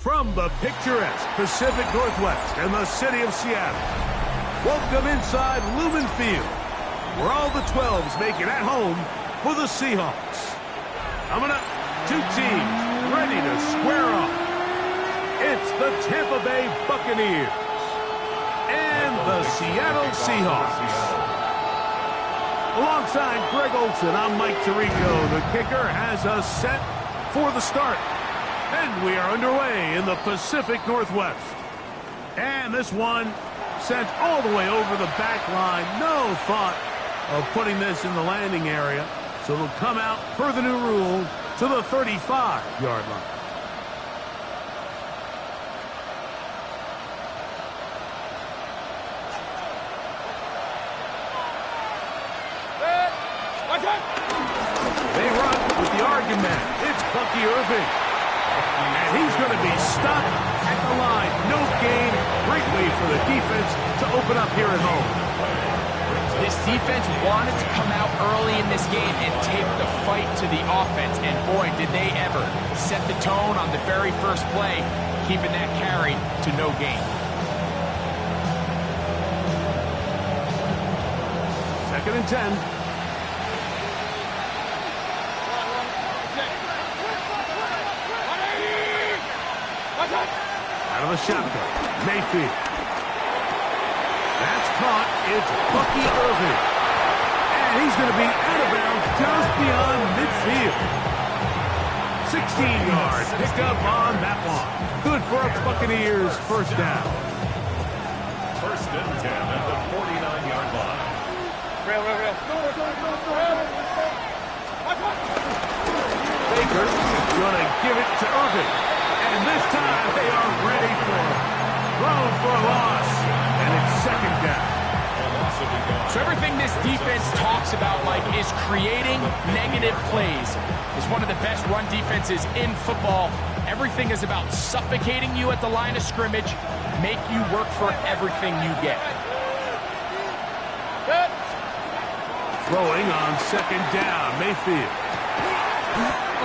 From the picturesque Pacific Northwest and the city of Seattle, welcome inside Lumen Field, where all the 12s make it at home for the Seahawks. Coming up, two teams ready to square off. It's the Tampa Bay Buccaneers and the Seattle Seahawks. Alongside Greg Olson, I'm Mike Tirico. The kicker has us set for the start. And we are underway in the Pacific Northwest. And this one sent all the way over the back line. No thought of putting this in the landing area. So it'll come out, per the new rule, to the 35-yard line. They run with the argument. It's Bucky Irving. And he's going to be stopped at the line. No gain. Great way for the defense to open up here at home. This defense wanted to come out early in this game and take the fight to the offense. And boy, did they ever set the tone on the very first play, keeping that carry to no gain. Second and 10. Out of the shotgun, Mayfield. That's caught. It's Bucky Irving. And he's going to be out of bounds just beyond midfield. 16 yards. Picked up on that one. Good for a Buccaneers first down. First and 10 at the 49-yard line. Baker's going to give it to Irving. And this time they are ready for it. Thrown for a loss. And it's second down. So everything this defense talks about, Mike, is creating negative plays. It's one of the best run defenses in football. Everything is about suffocating you at the line of scrimmage, make you work for everything you get. Throwing on second down, Mayfield.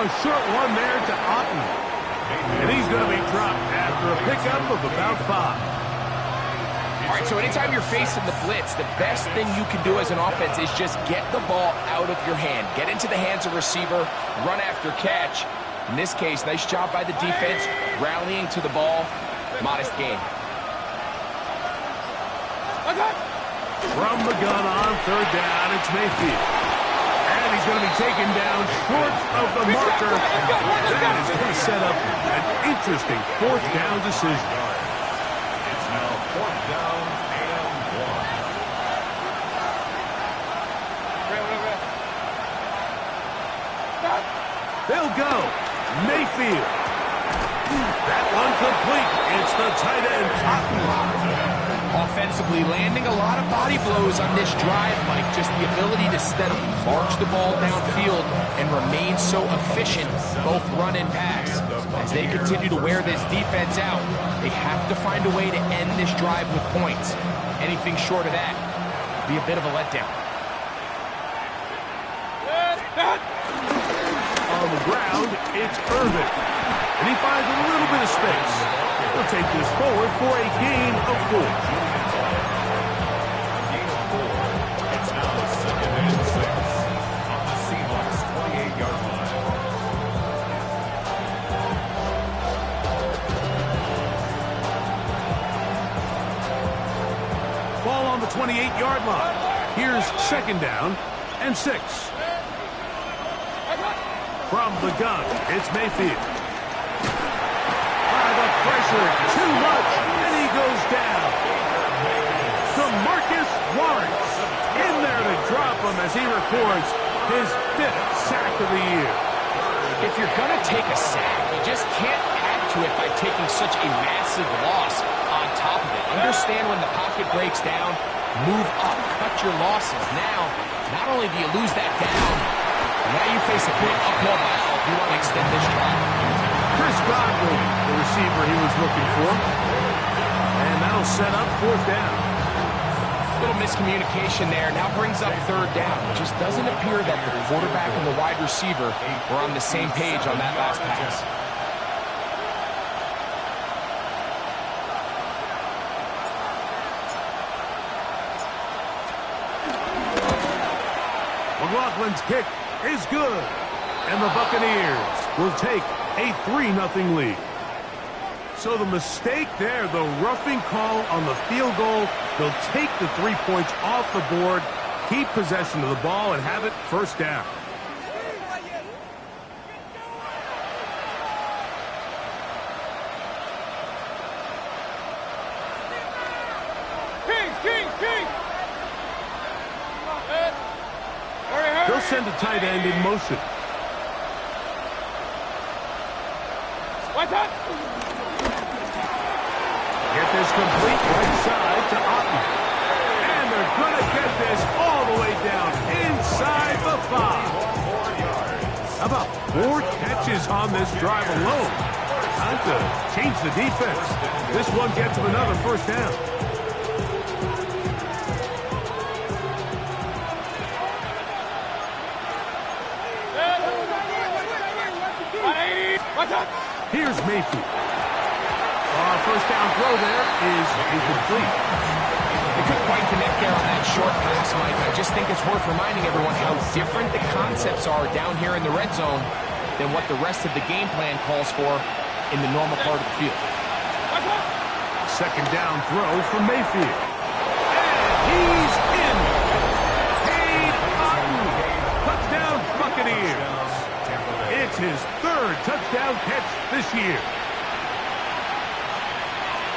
A short one there to Otten. And he's going to be dropped after a pickup of about 5. All right, so anytime you're facing the blitz, the best thing you can do as an offense is just get the ball out of your hand. Get into the hands of receiver, run after catch. In this case, nice job by the defense, rallying to the ball. Modest gain. From the gun on third down, it's Mayfield. And he's going to be taken down short of the marker. That is going to set up an interesting fourth down decision. It's now fourth down and 1. They'll go. Mayfield. That one complete. It's the tight end, Otten. Offensively, landing a lot of body blows on this drive, Mike. Just the ability to steadily march the ball downfield and remain so efficient, both run and pass. As they continue to wear this defense out, they have to find a way to end this drive with points. Anything short of that would be a bit of a letdown. On the ground, it's Irving. And he finds a little bit of space. He'll take this forward for a gain of 4. It's now second and 6 on the Seahawks 28-yard line. on the 28-yard line. Here's second down and 6. From the gun, it's Mayfield. The pressure, too much, and he goes down. DeMarcus Lawrence in there to drop him as he records his 5th sack of the year. If you're going to take a sack, you just can't add to it by taking such a massive loss on top of it. Understand when the pocket breaks down, move up, cut your losses. Now, not only do you lose that down, now you face a big uphill battle if you want to extend this drive. Chris Godwin, the receiver he was looking for. And that'll set up 4th down. Little miscommunication there. Now brings up 3rd down. It just doesn't appear that the quarterback and the wide receiver were on the same page on that last pass. McLaughlin's kick is good. And the Buccaneers will take a 3-0 lead. So the mistake there, the roughing call on the field goal, they'll take the 3 points off the board, keep possession of the ball, and have it 1st down. They'll send a tight end in motion. Get this complete right side to Otten. And they're going to get this all the way down inside the 5. How about 4 catches on this drive alone? Time to change the defense. This one gets them another 1st down. Here's Mayfield. 1st down throw there is incomplete. They couldn't quite connect there on that short pass, Mike. I just think it's worth reminding everyone how different the concepts are down here in the red zone than what the rest of the game plan calls for in the normal part of the field. 2nd down throw from Mayfield. And he's in. Cade Otton. Touchdown Buccaneers. It's his 3rd touchdown catch this year.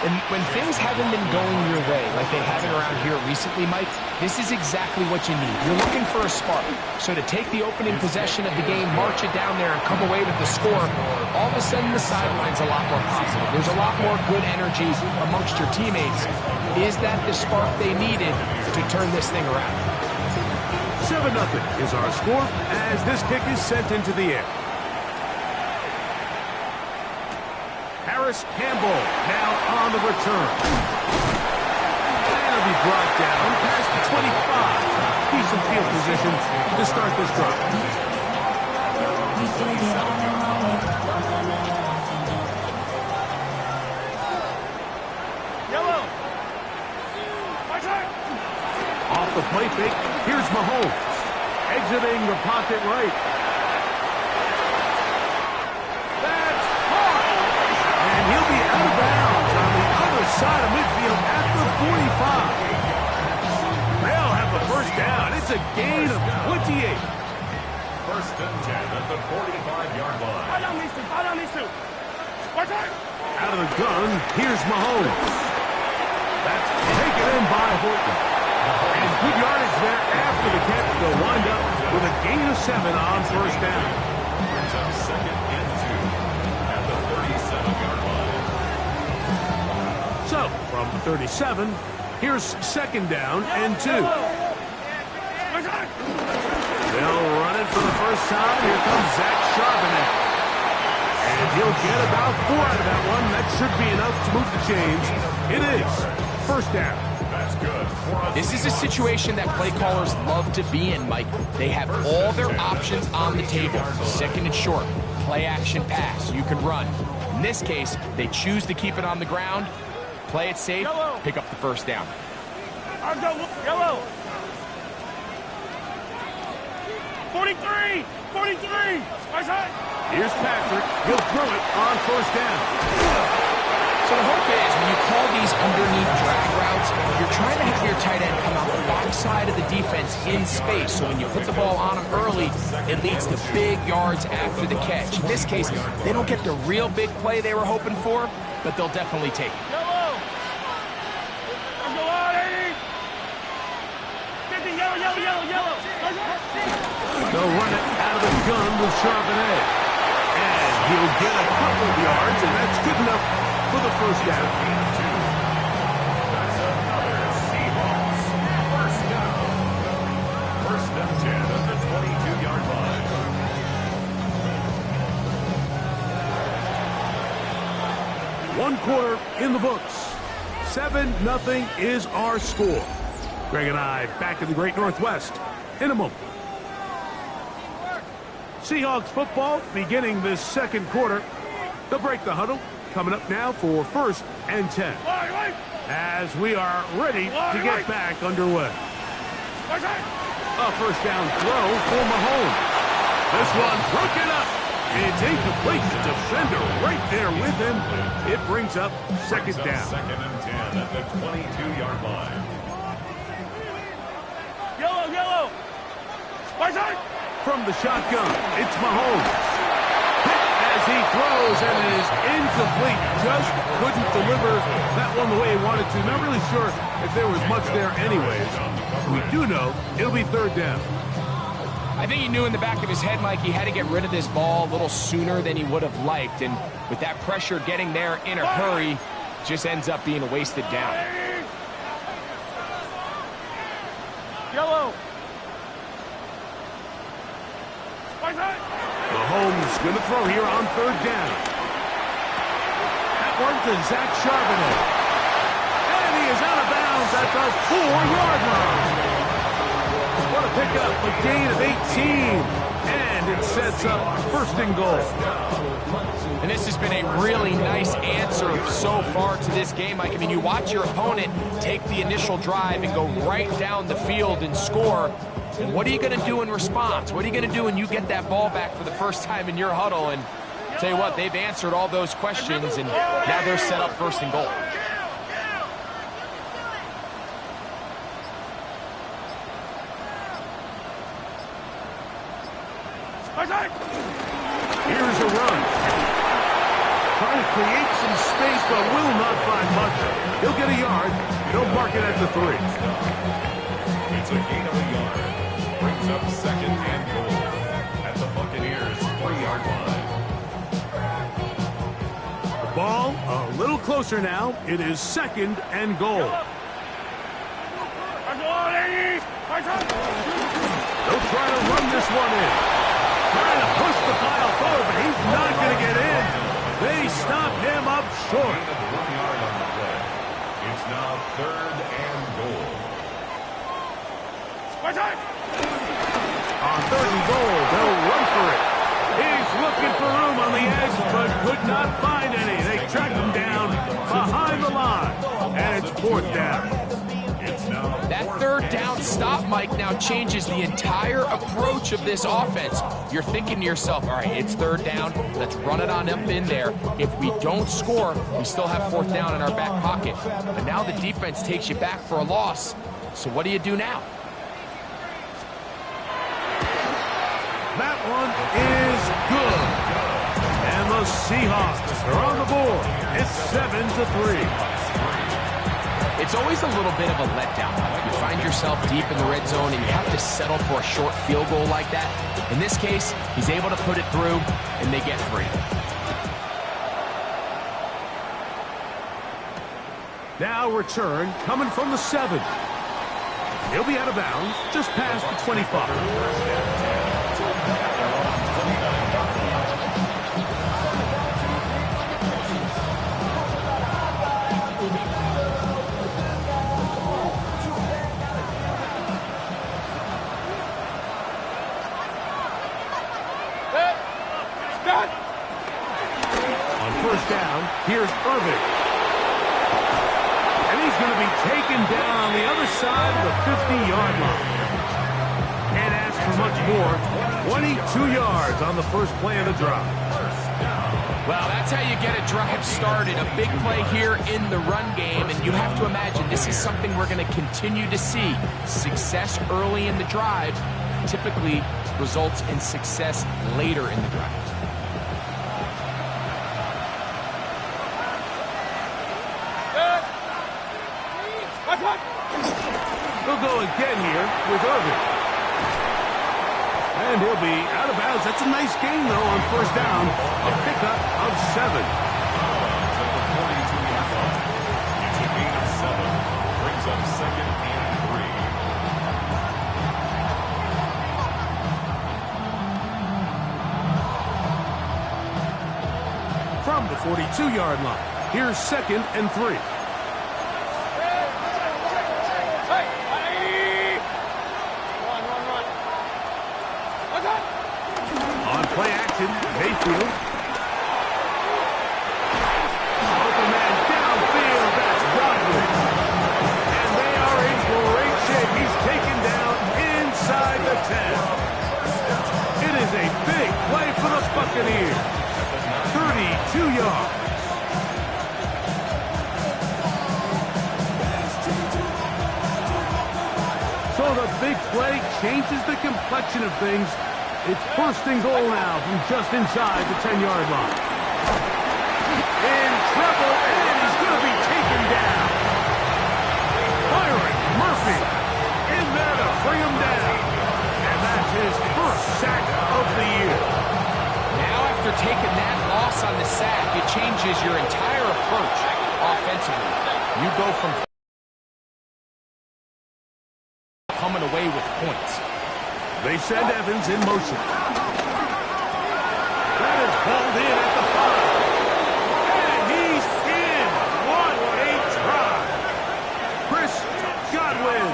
And when things haven't been going your way like they haven't around here recently, Mike, this is exactly what you need. You're looking for a spark. So to take the opening possession of the game, march it down there, and come away with the score, all of a sudden the sideline's a lot more positive. There's a lot more good energy amongst your teammates. Is that the spark they needed to turn this thing around? 7-0 is our score as this kick is sent into the air. Harris Campbell now on the return. That'll be brought down past the 25. Decent field position to start this drive. Yellow. Off the play fake, here's Mahomes. Exiting the pocket right. He'll be out of bounds on the other side of midfield at the 45. They'll have the 1st down. It's a gain of 28. 1st and 10 at the 45-yard line. Out of the gun, here's Mahomes. That's taken in by Horton. And good yardage there after the catch. They'll wind up with a gain of 7 on 1st down. Brings up 2nd and 2 at the 37-yard line. So, from the 37, here's 2nd down and 2. They'll run it for the 1st time. Here comes Zach Charbonnet. And he'll get about 4 out of that one. That should be enough to move the chains. It is 1st down. That's good. This is a situation that play callers love to be in, Mike. They have all their options on the table. 2nd and short, play action pass. You can run. In this case, they choose to keep it on the ground, play it safe, pick up the 1st down. Yellow. 43. Here's Patrick. He'll throw it on 1st down. So the hope is when you call these underneath drag routes, you're trying to have your tight end come out the backside of the defense in space. So when you put the ball on him early, it leads to big yards after the catch. In this case, they don't get the real big play they were hoping for, but they'll definitely take it. They'll run it out of the gun with Charbonnet. And he'll get a couple of yards, and that's good enough for the first down. That's another Seahawks first down. First and 10 at the 22-yard line. One quarter in the books. 7-0 is our score. Greg and I back in the Great Northwest in a moment. Seahawks football beginning this second quarter. They'll break the huddle. Coming up now for first and 10. As we are ready to get back underway. A first down throw for Mahomes. This one broken up. It's incomplete. The defender right there with him. It brings up second down. Second and 10 at the 22-yard line. Yellow. From the shotgun, it's Mahomes. Hit as he throws, and it is incomplete. Just couldn't deliver that one the way he wanted to. Not really sure if there was much there anyways. We do know it'll be third down. I think he knew in the back of his head, Mike, he had to get rid of this ball a little sooner than he would have liked. And with that pressure getting there in a hurry, just ends up being a wasted down. Yellow. Mahomes going to throw here on third down. That one to Zach Charbonnet. And he is out of bounds at the 4-yard line. What a pickup, a gain of 18. And it sets up first and goal. And this has been a really nice answer so far to this game, Mike. I mean, you watch your opponent take the initial drive and go right down the field and score. And what are you going to do in response? What are you going to do when you get that ball back for the first time in your huddle? And I'll tell you what, they've answered all those questions, and now they're set up first and goal. Here's a run. Trying to create some space, but will not find much. He'll get a yard. They'll mark it at the 3. It's a gain of a yard. Brings up second and goal at the Buccaneers' 3-yard line. The ball a little closer now. It is second and goal. They'll try to run this one in. Trying to push the pile forward, but he's not going to get in. They stop him up short. Gain of 1 yard on the play. It's now third and goal. On third and goal, they'll run for it. He's looking for room on the edge, but could not find any. They track him down behind the line, and it's fourth down. That third down stop, Mike, now changes the entire approach of this offense. You're thinking to yourself, all right, it's third down. Let's run it on up in there. If we don't score, we still have fourth down in our back pocket. But now the defense takes you back for a loss. So what do you do now? That one is good. And the Seahawks are on the board. It's 7-3. It's always a little bit of a letdown. You find yourself deep in the red zone and you have to settle for a short field goal like that. In this case, he's able to put it through, and they get 3. Now return coming from the 7. He'll be out of bounds just past the 25. First down, here's Irvin. And he's going to be taken down on the other side of the 50-yard line. Can't ask for much more. 22 yards on the first play of the drive. Well, that's how you get a drive started. A big play here in the run game, and you have to imagine this is something we're going to continue to see. Success early in the drive typically results in success later in the drive. He'll go again here with Irving. And he'll be out of bounds. That's a nice gain, though, on first down. A pickup of 7. It's a gain of 7. Brings up 2nd and 3. From the 42-yard line, here's 2nd and 3. Play action, Mayfield. Open man downfield, that's Godwin. And they are in great shape. He's taken down inside the 10. It is a big play for the Buccaneers. 32 yards. So the big play changes the complexion of things. It's 1st and goal now from just inside the 10-yard line. In trouble, and he's going to be taken down. Byron Murphy in there to bring him down. And that's his 1st sack of the year. Now after taking that loss on the sack, it changes your entire approach offensively. You go from coming away with points. They send Evans in motion. That is hauled in at the 5. And he's in. What a try. Chris Godwin.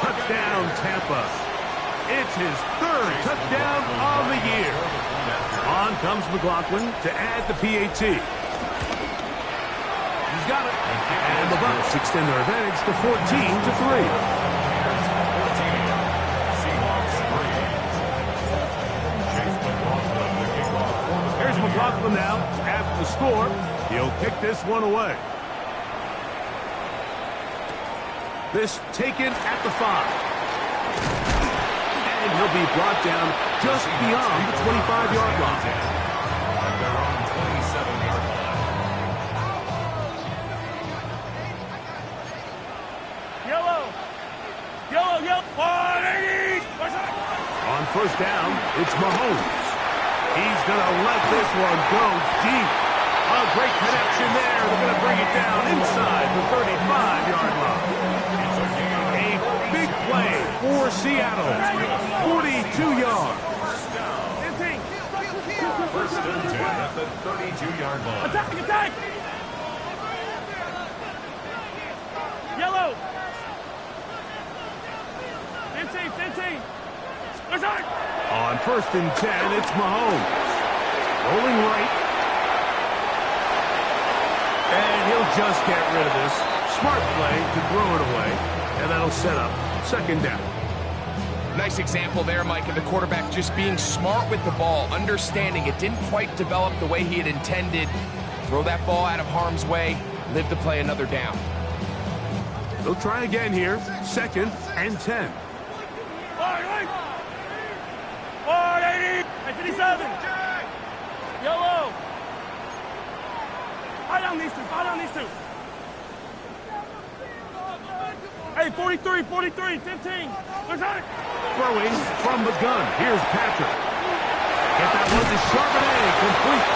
Touchdown, Tampa. It's his 3rd touchdown of the year. On comes McLaughlin to add the PAT. He's got it. And the Bucs extend their advantage to 14-3. McLaughlin now, after the score, he'll kick this one away. This taken at the 5. And he'll be brought down just beyond the 25-yard line. At their own 27-yard line. Yellow. On first down, it's Mahomes. He's going to let this one go deep. A great connection there. They're going to bring it down inside the 35-yard line. A big play for Seattle. 42 yards. 1st and 10 at the 32-yard line. Attack! Yellow. 15. On 1st and 10, it's Mahomes. Rolling right. And he'll just get rid of this. Smart play to throw it away. And that'll set up 2nd down. Nice example there, Mike, of the quarterback just being smart with the ball, understanding it didn't quite develop the way he had intended. Throw that ball out of harm's way, live to play another down. They'll try again here. 2nd and 10. 57. Yellow. Fire down these two. Hey, 43, 15. Throwing from the gun. Here's Patrick. Get that one to Charbonnet. Complete.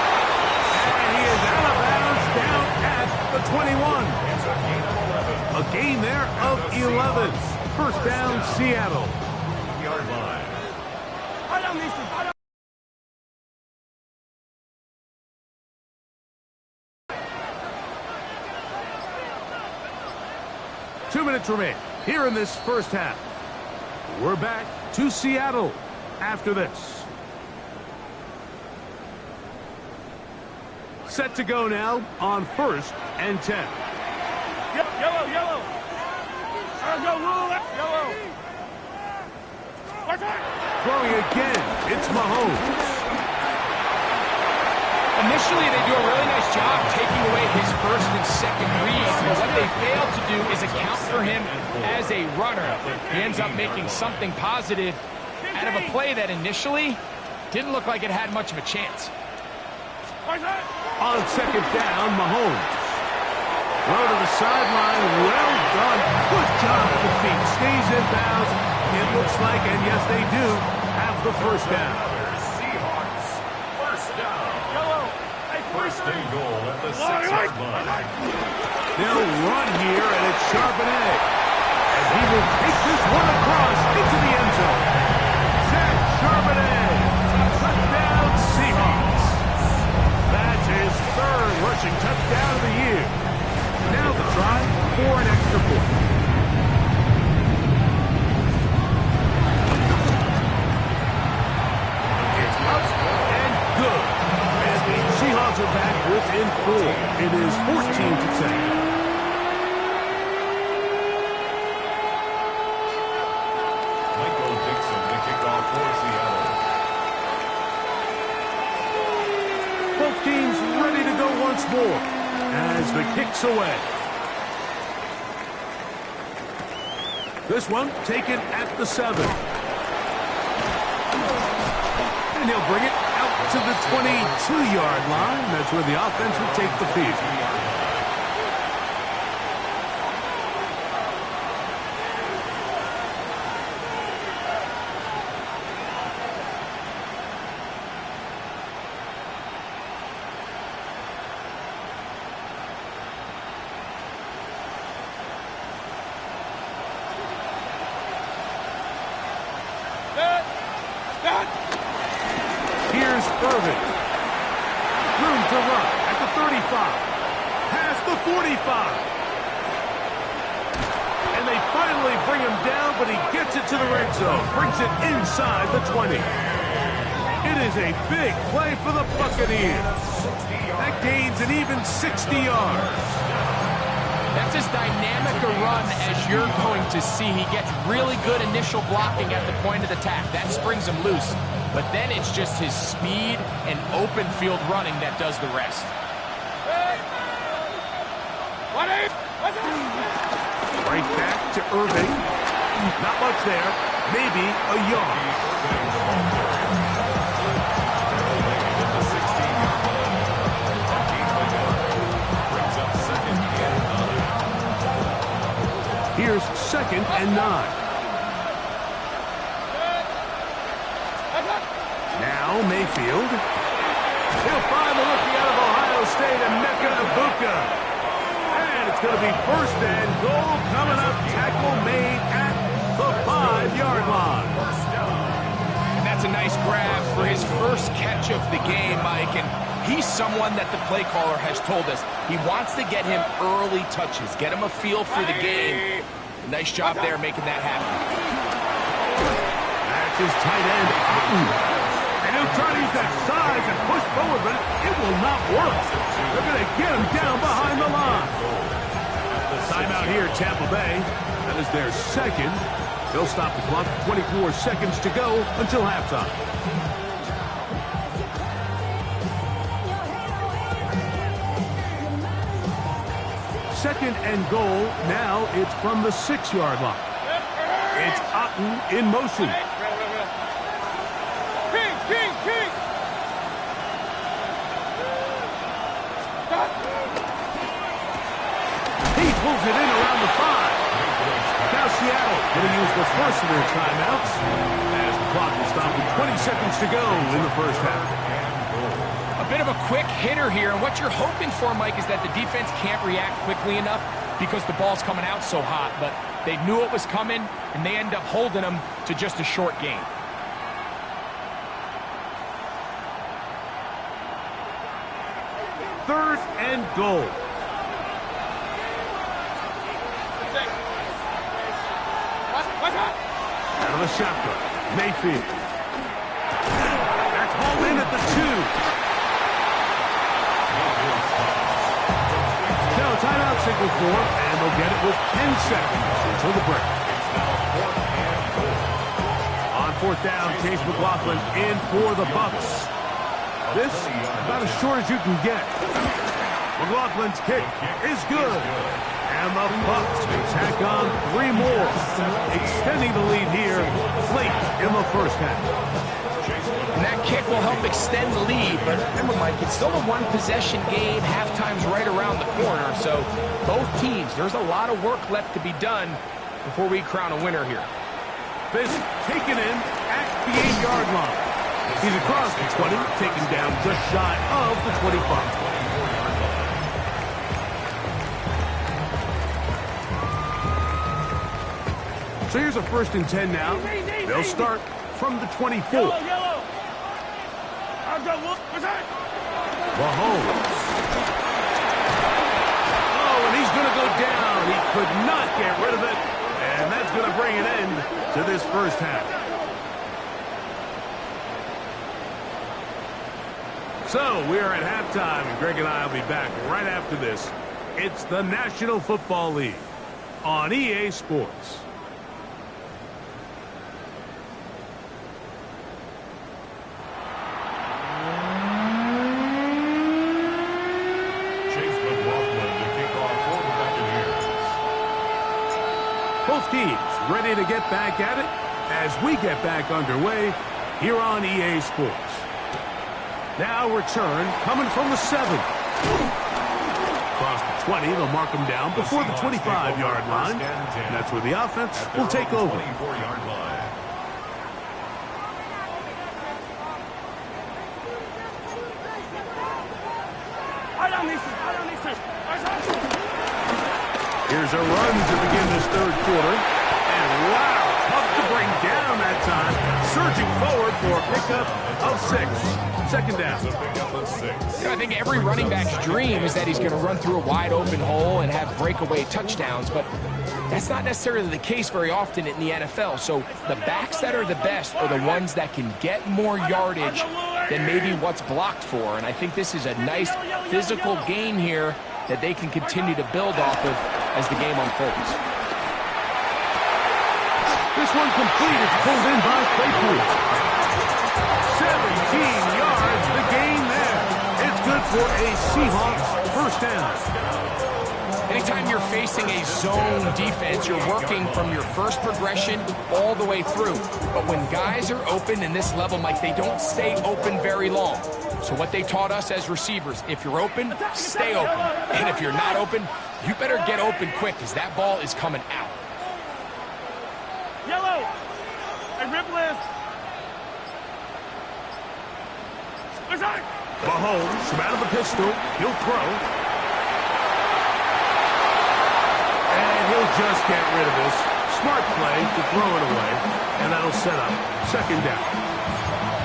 And he is out of bounds down at the 21. A gain there of 11. 1st down, Seattle. Yard line. Fire down these two. 2 minutes remain here in this 1st half. We're back to Seattle after this. Set to go now on 1st and 10. Yellow. Go, rule it. Yellow. Throwing again, it's Mahomes. Initially, they do a really nice job taking away his first and second reads, but what they fail to do is account for him as a runner. He ends up making something positive out of a play that initially didn't look like it had much of a chance. On second down, Mahomes. Throw to the sideline. Well done. Good job at the feet. Stays in bounds. It looks like, and yes, they do, have the first down. Seahawks, first down. First and goal at the 6-yard line. They'll run here, and it's Charbonnet. And he will take this one across into the end zone. Zach Charbonnet. Touchdown, Seahawks. That's his third rushing touchdown of the year. Now the try for an extra point. It's up and good. And the Seahawks are back within 4. It is 14-10. Michael Dixon, the kickoff for Seattle. Both teams ready to go once more as the kick's away. This one taken at the 7. And he'll bring it out to the 22-yard line. That's where the offense will take the field. Here's Irving. Room to run at the 35. Past the 45. And they finally bring him down, but he gets it to the red zone. Brings it inside the 20. It is a big play for the Buccaneers. That gains an even 60 yards. That's as dynamic a run as you're going to see. He gets really good initial blocking at the point of attack. That springs him loose. But then it's just his speed and open field running that does the rest. Right back to Irving. Not much there. Maybe a yard. Here's 2nd and 9. Now Mayfield. He'll find the rookie out of Ohio State, Emeka Egbuka. And it's going to be 1st and goal coming up. Tackle made at the 5-yard line. And that's a nice grab for his first catch of the game, Mike. And he's someone that the play caller has told us he wants to get him early touches, get him a feel for the game. Nice job there making that happen. That's his tight end, Otten. And he'll try to use that size and push forward, but it will not work. They're going to get him down behind the line. Timeout here, Tampa Bay. That is their 2nd. They'll stop the clock. 24 seconds to go until halftime. Second and goal. Now it's from the 6-yard line. It's Otten in motion. He pulls it in around the 5. Now Seattle going to use the first of their timeouts as the clock will stop with 20 seconds to go in the first half. A bit of a quick hitter here, and what you're hoping for, Mike, is that the defense can't react quickly enough because the ball's coming out so hot, but they knew it was coming, and they end up holding them to just a short gain. Third and goal. Out of the shotgun, Mayfield. That's hauled in at the 2. Now timeout signal for, and they'll get it with 10 seconds until the break. On 4th down, Chase McLaughlin in for the Bucs. This about as short as you can get. McLaughlin's kick is good. And the Bucs tack on 3 more, extending the lead here late in the first half. And that kick will help extend the lead, but remember, Mike, it's still a one-possession game. Halftime's right around the corner, so both teams, there's a lot of work left to be done before we crown a winner here. This taken in at the 8-yard line. He's across the 20, taken down just shy of the 25. So here's a 1st and 10 now. They'll start from the 24. Yellow. Mahomes. Oh, and he's going to go down. He could not get rid of it. And that's going to bring an end to this first half. So we are at halftime, and Greg and I will be back right after this. It's the National Football League on EA Sports. Both teams ready to get back at it as we get back underway here on EA Sports. Now return coming from the 7. Across the 20, they'll mark them down before the 25-yard line. And that's where the offense will take over. Here's a run to begin this 3rd quarter. And wow, tough to bring down that time. Surging forward for a pickup of 6. 2nd down. I think every running back's dream is that he's going to run through a wide open hole and have breakaway touchdowns, but that's not necessarily the case very often in the NFL. So the backs that are the best are the ones that can get more yardage than maybe what's blocked for. And I think this is a nice physical game here that they can continue to build off of as the game unfolds. This one complete. It's pulled in by Claypool. 17 yards, the gain there. It's good for a Seahawks 1st down. Anytime you're facing a zone defense, you're working from your first progression all the way through. But when guys are open in this level, Mike, they don't stay open very long. So what they taught us as receivers, if you're open, stay open. And if you're not open, you better get open quick because that ball is coming out. Yellow. Hey, rip list. Mahomes from out of the pistol. He'll throw. And he'll just get rid of this. Smart play to throw it away. And that'll set up 2nd down.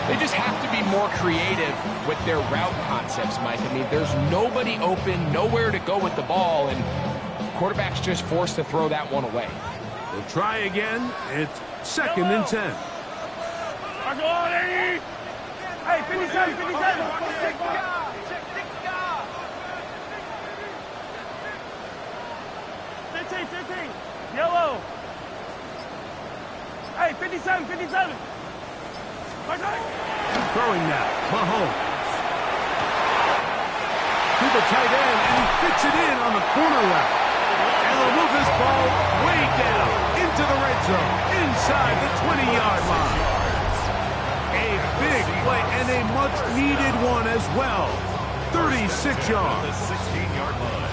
They just have to be more creative with their route concepts, Mike. I mean, there's nobody open, nowhere to go with the ball, and quarterback's just forced to throw that one away. We'll try again. It's 2nd and 10. Hey, 57, 57. 15. Yellow. Hey, 57, 57. Throwing now, Mahomes. To the tight end, and he fits it in on the corner route. And they'll move this ball way down into the red zone, inside the 20-yard line. A big play and a much-needed one as well. 36 yards. The 16-yard line.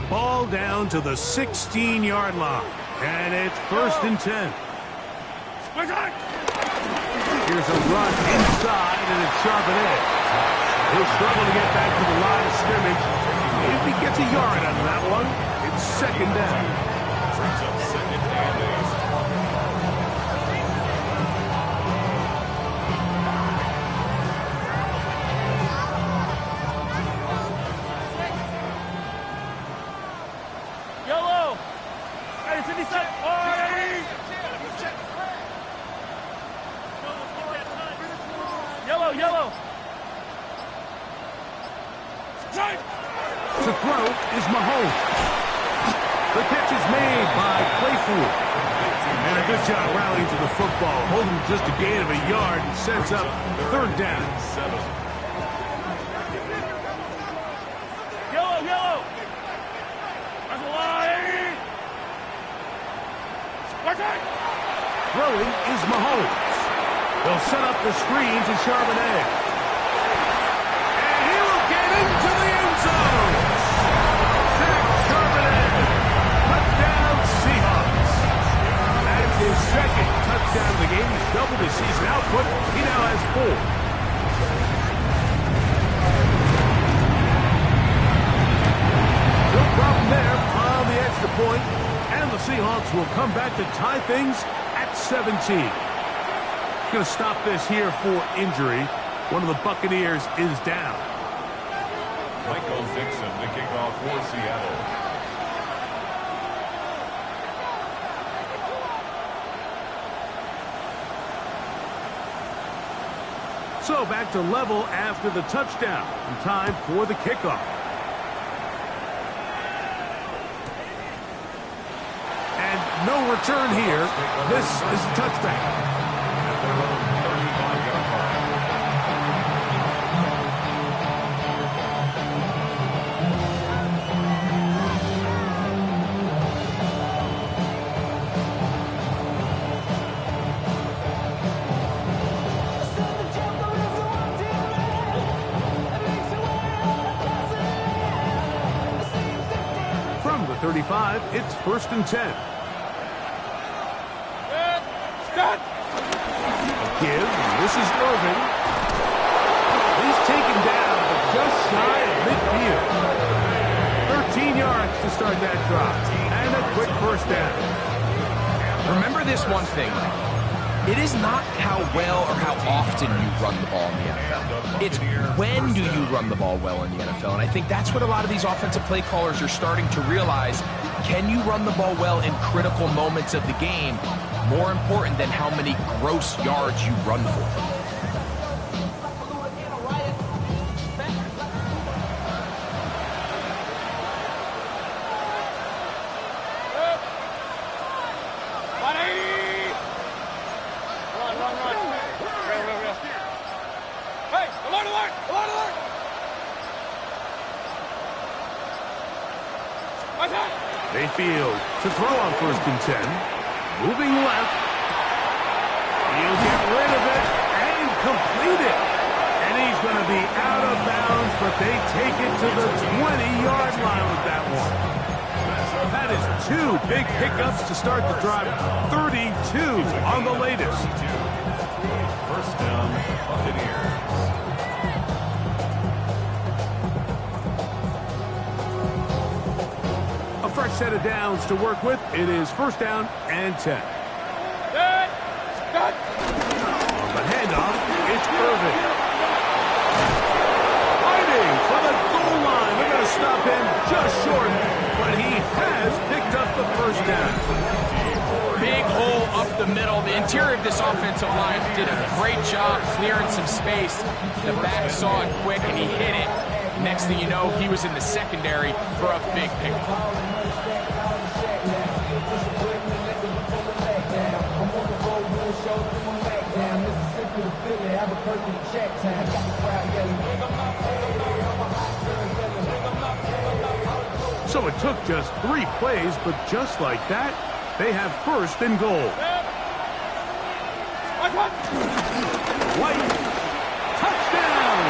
Ball down to the 16-yard line. And it's 1st and 10. Here's a run inside, and it's sharp and edge. He'll struggle to get back to the line of scrimmage. If he gets a yard out of that one, it's 2nd down. Brings up 2nd and 8. Yellow. Hey, 57. Yellow. To throw is Mahomes. The catch is made by Claypool. And a good job rallying to the football, holding just a gain of a yard and sets up third down. Yellow, yellow. That's a line. Throwing is Mahomes. He'll set up the screen to Charbonnet. And he will get into the end zone. Zach Charbonnet. Touchdown Seahawks. That's his second touchdown of the game. He's doubled his season output. He now has 4. No problem there on the extra point. And the Seahawks will come back to tie things at 17. Going to stop this here for injury. One of the Buccaneers is down. Michael Dixon to kick off for Seattle. So back to level after the touchdown. And time for the kickoff. And no return here. This is a touchback. From the 35, it's 1st and 10. Give. This is Irvin. He's taken down, but just shy of midfield. 13 yards to start that drive. And a quick first down. Remember this one thing. It is not how well or how often you run the ball in the NFL. It's when do you run the ball well in the NFL. And I think that's what a lot of these offensive play callers are starting to realize. Can you run the ball well in critical moments of the game? More important than how many gross yards you run for. Mayfield to throw on 1st and 10. Moving left. He'll get rid of it and complete it. And he's going to be out of bounds, but they take it to the 20-yard line with that one. That is 2 big pickups to start the drive. 32 on the latest. First down, Buccaneers. A fresh set of downs to work with. It is 1st down and 10. On the handoff, it's Irvin. Fighting for the goal line. They're going to stop him just short, but he has picked up the 1st down. Big hole up the middle. The interior of this offensive line did a great job clearing some space. The back saw it quick, and he hit it. Next thing you know, he was in the secondary for a big pickup. So it took just 3 plays, but just like that, they have 1st and goal. White, touchdown!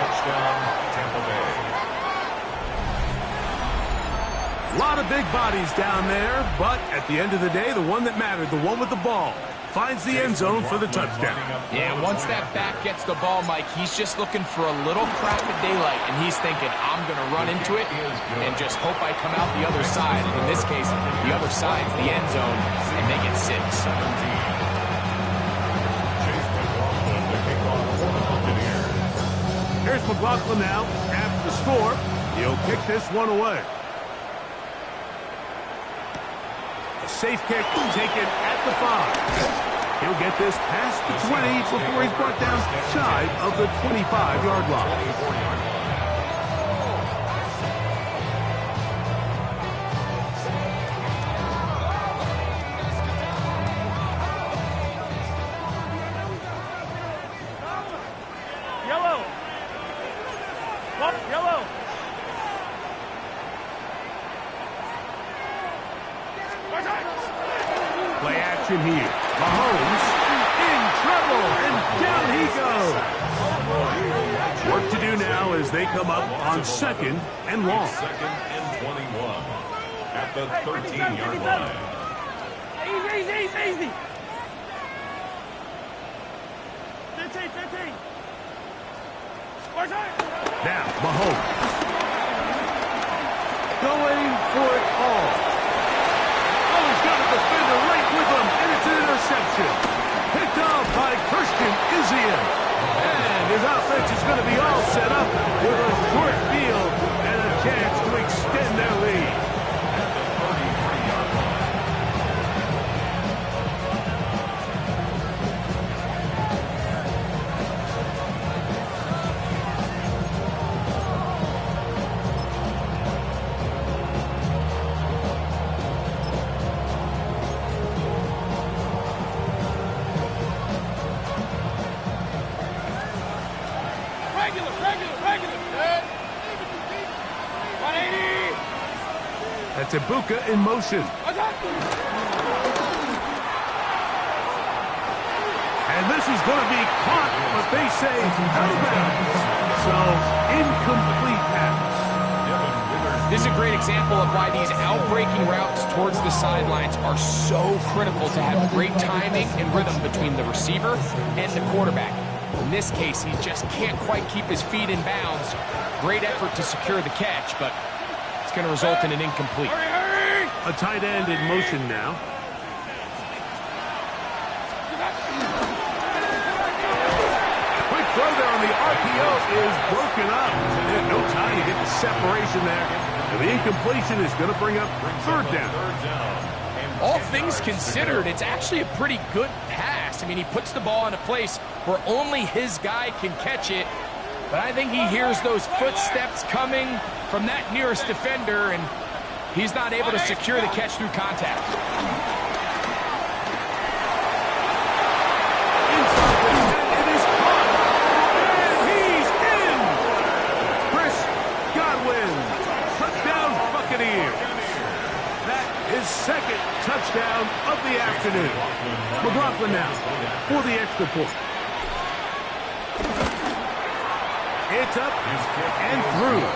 Touchdown, Tampa Bay. A lot of big bodies down there, but at the end of the day, the one that mattered, the one with the ball, finds the end zone for the touchdown. Yeah, once that back gets the ball, Mike, he's just looking for a little crack of daylight, and he's thinking, I'm going to run into it and just hope I come out the other side. And in this case, the other side's the end zone, and they get 6. Here's McLaughlin now. After the score, he'll kick this one away. A safe kick taken at the 5. He'll get this past the 20 before he's brought down shy of the 25-yard line. motion here. Mahomes in trouble, and down he goes. Work to do now as they come up on 2nd and long. 2nd and 21 at the 13-yard line. Easy. 15. Now, Mahomes. Going for it all. Oh, he's got a defender right with him, and it's an interception. Picked off by Christian Izien. And his offense is going to be all set up with a short field and a chance to extend their lead. At the 33-yard line. Regular. 180. That's Ibuka in motion. And this is going to be caught, but they say out of bounds. So, incomplete pass. This is a great example of why these outbreaking routes towards the sidelines are so critical to have great timing and rhythm between the receiver and the quarterback. In this case, he just can't quite keep his feet in bounds. Great effort to secure the catch, but it's going to result in an incomplete. Hurry! A tight end in motion now. Quick throw there on the RPO is broken up. And no time to get the separation there. And the incompletion is going to bring up 3rd down. All things considered, it's actually a pretty good pass. I mean, he puts the ball in a place where only his guy can catch it. But I think he hears those footsteps coming from that nearest defender, and he's not able to secure the catch through contact. It is caught. And he's in. Chris Godwin. Touchdown Buccaneers. That is 2nd touchdown of the afternoon. McLaughlin now for the extra point. It's up and through.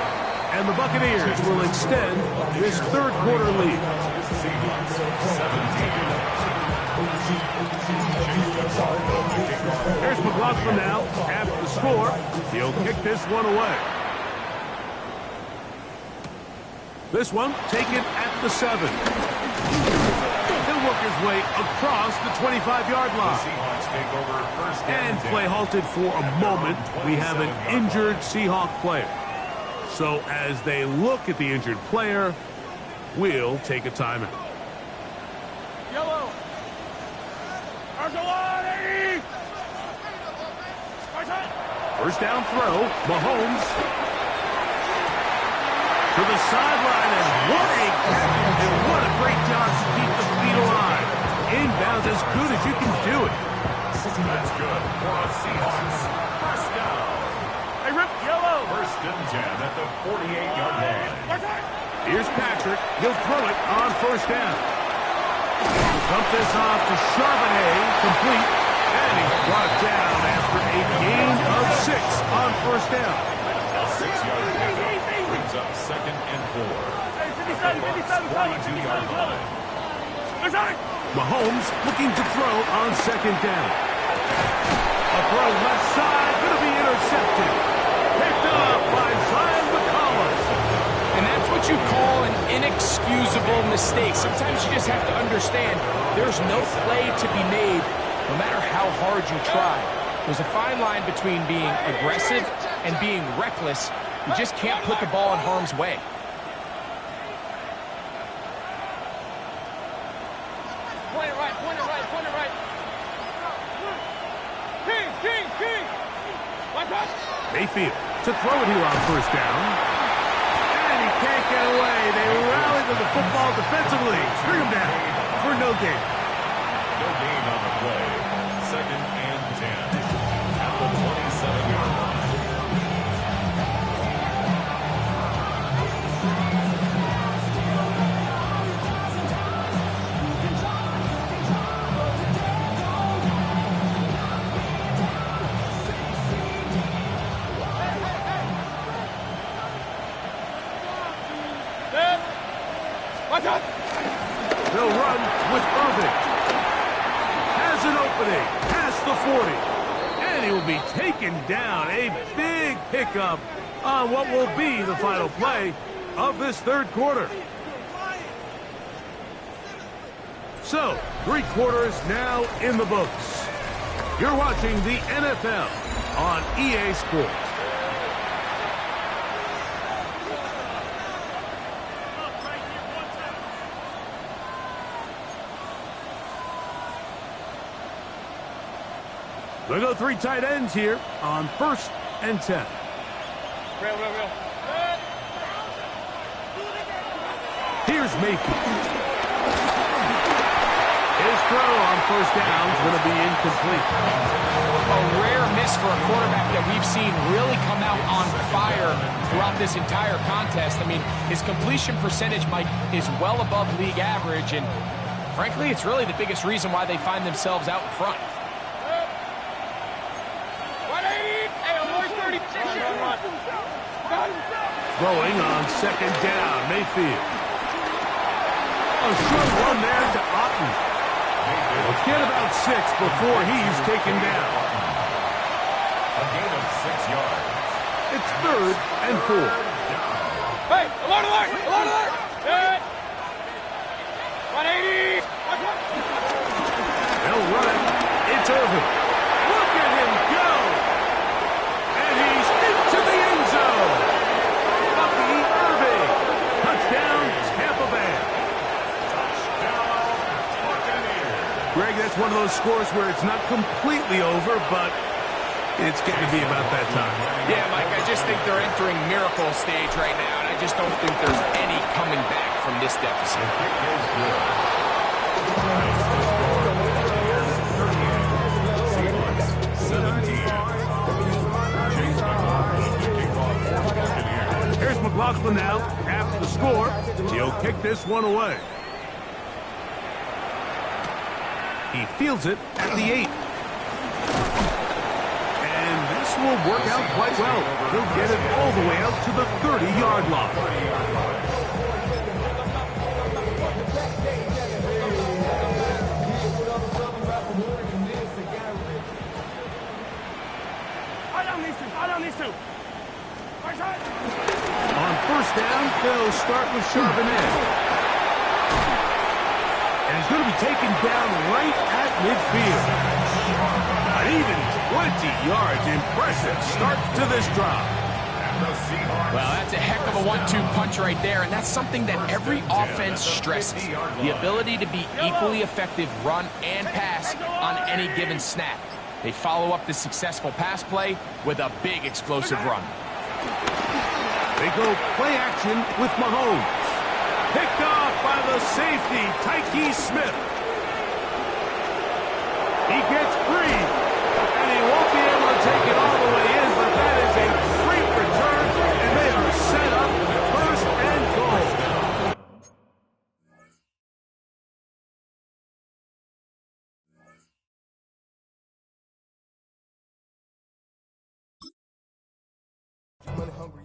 And the Buccaneers will extend this 3rd quarter lead. Here's McLaughlin now after the score. He'll kick this one away. This one taken at the 7. He'll work his way across the 25-yard line. And play halted for a moment. We have an injured Seahawk player. So as they look at the injured player, we'll take a timeout. Yellow. Arsolani. 1st down throw. Mahomes to the sideline, and what a catch, and what a great job to keep the feet alive. Inbounds as good as you can do it. That's good for the Seahawks. 1st down. Hey, Rip, yellow. 1st and 10 at the 48-yard line. Here's Patrick. He'll throw it on 1st down. Dump this off to Charbonnet, complete, and he's brought down after a gain of 6 on 1st down. A 6-yard pickup brings up 2nd and 4. At the Bucs 42-yard line. Mahomes looking to throw on 2nd down. A throw left side, going to be intercepted. Picked up by Zion McCollum. And that's what you call an inexcusable mistake. Sometimes you just have to understand there's no play to be made, no matter how hard you try. There's a fine line between being aggressive and being reckless. You just can't put the ball in harm's way. Point it right. King. Mayfield to throw it here on 1st down. And he can't get away. They rally to the football defensively. Bring him down for no gain. No gain on the play. 2nd and 10 at the 27-yard line. 40. And he will be taken down. A big pickup on what will be the final play of this third quarter. So, 3 quarters now in the books. You're watching the NFL on EA Sports. They go 3 tight ends here on 1st and 10. Real. Here's Mayfield. His throw on 1st down is going to be incomplete. A rare miss for a quarterback that we've seen really come out on fire throughout this entire contest. I mean, his completion percentage, Mike, is well above league average, and frankly, it's really the biggest reason why they find themselves out in front. Throwing on 2nd down, Mayfield. A short run there to Otten. Let's get about 6 before he's taken down. A gain of 6 yards. It's 3rd and 4. Hey, alert! Good. 180. They'll run it. It's Irvin. Look at him go. And he's into the end zone. Bucky Irving. Touchdown, Tampa Bay. Greg, that's one of those scores where it's not completely over, but it's getting to be about that time. Yeah, Mike, I just think they're entering miracle stage right now, and I just don't think there's any coming back from this deficit. Here's McLaughlin now. After the score, he'll kick this one away. He fields it at the 8. And this will work out quite well. He'll get it all the way out to the 30-yard line. I don't need to. On 1st down, they'll start with Charbonnet. And he's going to be taken down right at midfield. An even 20 yards. Impressive start to this drive. Well, that's a heck of a 1-2 punch right there, and that's something that every offense stresses. The ability to be equally effective run and pass on any given snap. They follow up the successful pass play with a big explosive run. They go play action with Mahomes. Picked off by the safety, Tyke Smith. He gets free, and he won't be able to take it all the way in, but that is a great return, and they are set up 1st and goal. Money hungry.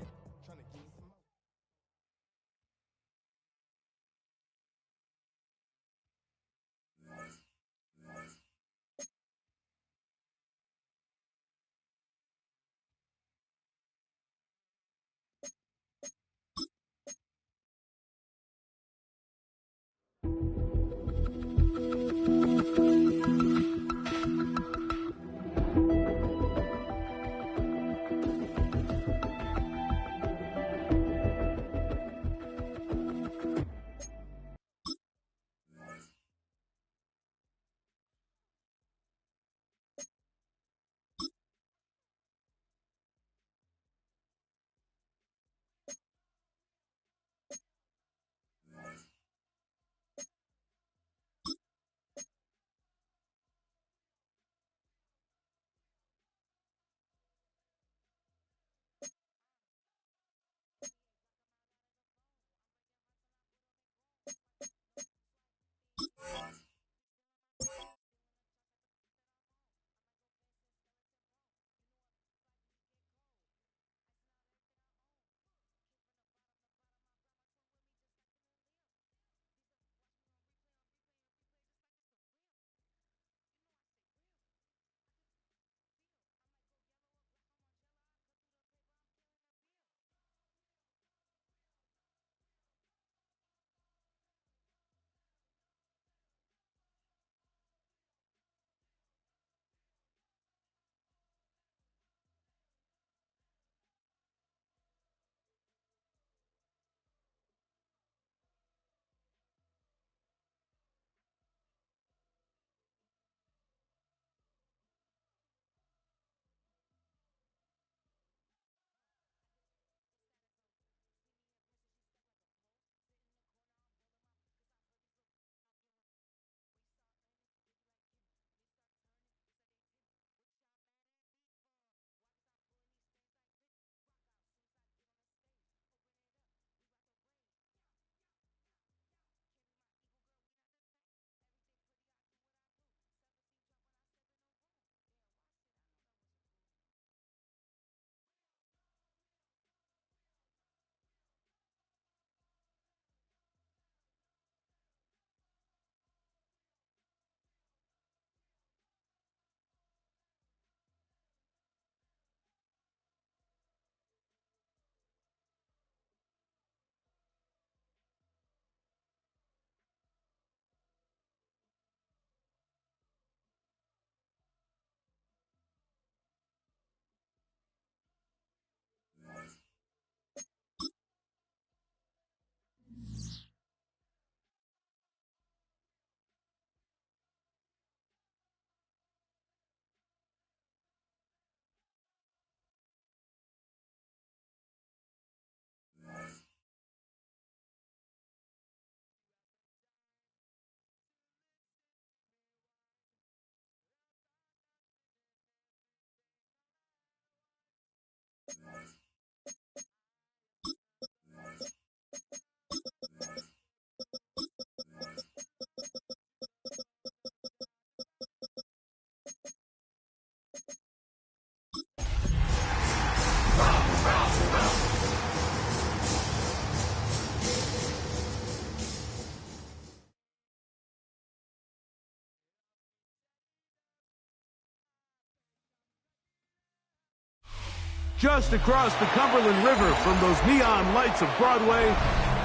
Just across the Cumberland River from those neon lights of Broadway,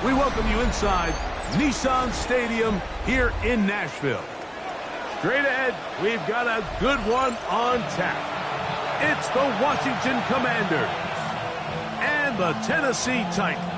we welcome you inside Nissan Stadium here in Nashville. Straight ahead, we've got a good one on tap. It's the Washington Commanders and the Tennessee Titans.